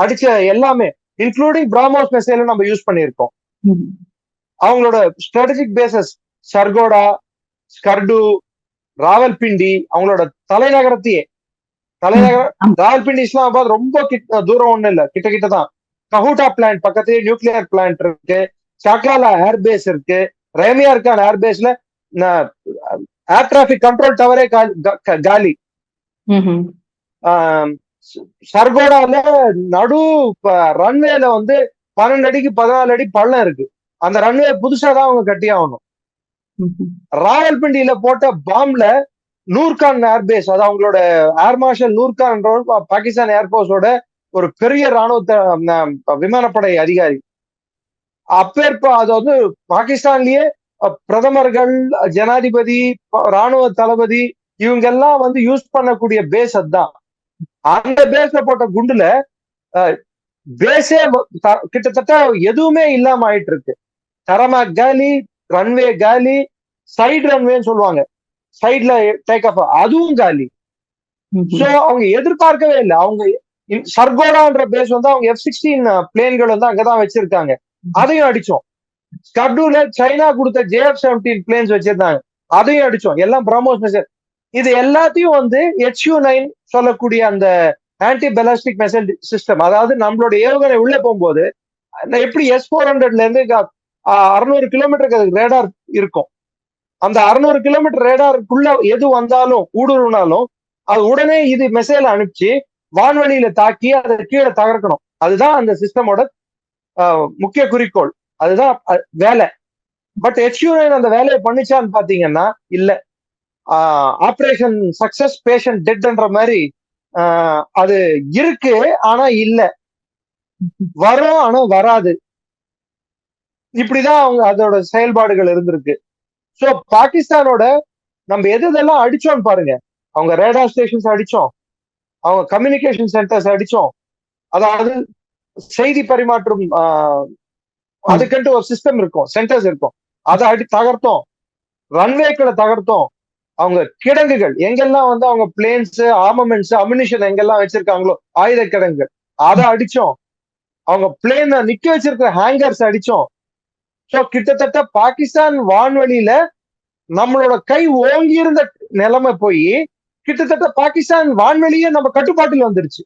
அடிச்ச எல்லாமே இன்க்ளூடிங் பிராமோஸ் மிசைலும் நம்ம யூஸ் பண்ணியிருக்கோம். அவங்களோட ஸ்ட்ராட்டஜிக் பேசஸ் சர்கோடா, ஸ்கர்டு, ராவல்பிண்டி, அவங்களோட தலைநகரத்தையே ராவல்பிண்டி இஸ்லாமாபாத் ரொம்ப தூரம் ஒண்ணு இல்ல, கிட்ட கிட்டதான். கஹூட்டா பிளான்ட் பக்கத்துலயே நியூக்ளியர் பிளான்ட் இருக்கு, சக்லாலா ஏர்பேஸ் இருக்கு, ரேமியார் கான் ஏர்பேஸ்ல ஏர் டிராபிக் கண்ட்ரோல் டவரே காலி. சர்கோடால நடு ரன்வேல வந்து 12 அடிக்கு 14 அடி பள்ளம் இருக்கு. அந்த ரன்வே புதுசாதான் அவங்க கட்டி ஆகணும். ராவல்பிண்டியில போட்ட பாம்ல நூர்கான் ஏர்பேஸ், அது அவங்களோட ஏர் மார்ஷல் நூர்கான் பாகிஸ்தான் ஏர்போர்ஸோட ஒரு பெரிய ராணுவ விமானப்படை அதிகாரி. அது வந்து பாகிஸ்தான்லயே பிரதமர்கள், ஜனாதிபதி, ராணுவ தளபதி இவங்க எல்லாம் வந்து யூஸ் பண்ணக்கூடிய பேஸ் அதுதான். அந்த பேஸ்ல போட்ட குண்டுல பேஸே கிட்டத்தட்ட எதுவுமே இல்லாம ஆயிட்டு இருக்கு. தரமாக் காலி, ரன்வே காலி, சைடு ரன்வேன்னு சொல்லுவாங்க, சைட்ல டேக் ஆஃப், அதுவும் காலி. சோ அவங்க எதிர்பார்க்கவே இல்லை. அவங்க சர்கோடான்ற பேஸ் வந்து அவங்க F-16 பிளேன்கள் வந்து அங்கதான் வச்சிருக்காங்க, அதையும் அடிச்சோம். ஸ்கர்டூல சைனா கொடுத்த JF-17 பிளேன்ஸ் வச்சிருந்தாங்க, அதையும் அடிச்சோம். எல்லாம் பிரம்மோஸ் மிசைல். இது எல்லாத்தையும் வந்து HU-9 சொல்லக்கூடிய அந்த ஆன்டி பெலாஸ்டிக் மிசைல் சிஸ்டம், அதாவது நம்மளோட ஏவுகணை உள்ள போகும்போது எப்படி S-400ல இருந்து 600 கிலோமீட்டருக்கு அதுக்கு ரேடார் இருக்கும். அந்த 600 கிலோமீட்டர் ரேடாருக்குள்ள எது வந்தாலும் ஊடுருவினாலும் அது உடனே இது மிசைல் அனுப்பிச்சு வான்வெளியில தாக்கி அதை கீழே தகர்க்கணும். அதுதான் அந்த சிஸ்டமோட முக்கிய குறிக்கோள், அதுதான் வேலை. பட் HU-9 அந்த வேலையை பண்ணிச்சான்னு பாத்தீங்கன்னா இல்ல. ஆபரேஷன் சக்சஸ் பேஷண்ட் டெட்ன்ற மாதிரி அது இருக்கு, ஆனா இல்ல. வரும் ஆனா வராது. இப்படிதான் அவங்க அதோட செயல்பாடுகள் இருந்திருக்கு. சோ பாகிஸ்தானோட நம்ம எதெல்லாம் அடிச்சோம்னு பாருங்க. அவங்க ரேடார் ஸ்டேஷன்ஸ் அடிச்சோம், அவங்க கம்யூனிகேஷன் சென்டர்ஸ் அடிச்சோம், அதாவது செய்தி பரிமாற்றம் அதுக்குன்ட்டு ஒரு சிஸ்டம் இருக்கும், சென்டர்ஸ் இருக்கும், அதை தகர்த்தோம். ரன்வேக்களை தகர்த்தோம். அவங்க கிடங்குகள் எங்கெல்லாம் வந்து அவங்க பிளேன்ஸ், ஆர்மமெண்ட்ஸ், அம்யூனிஷன் எங்கெல்லாம் வச்சிருக்காங்களோ ஆயுத கிடங்குகள், அதை அடிச்சோம். அவங்க பிளேனை நிக்க வச்சிருக்கிற ஹேங்கர்ஸ் அடிச்சோம். சோ கிட்டத்தட்ட பாகிஸ்தான் வான்வெளியில நம்மளோட கை ஓங்கி இருந்த நிலைமை போய் கிட்டத்தட்ட பாகிஸ்தான் வான்வெளியே நம்ம கட்டுப்பாட்டில் வந்துருச்சு.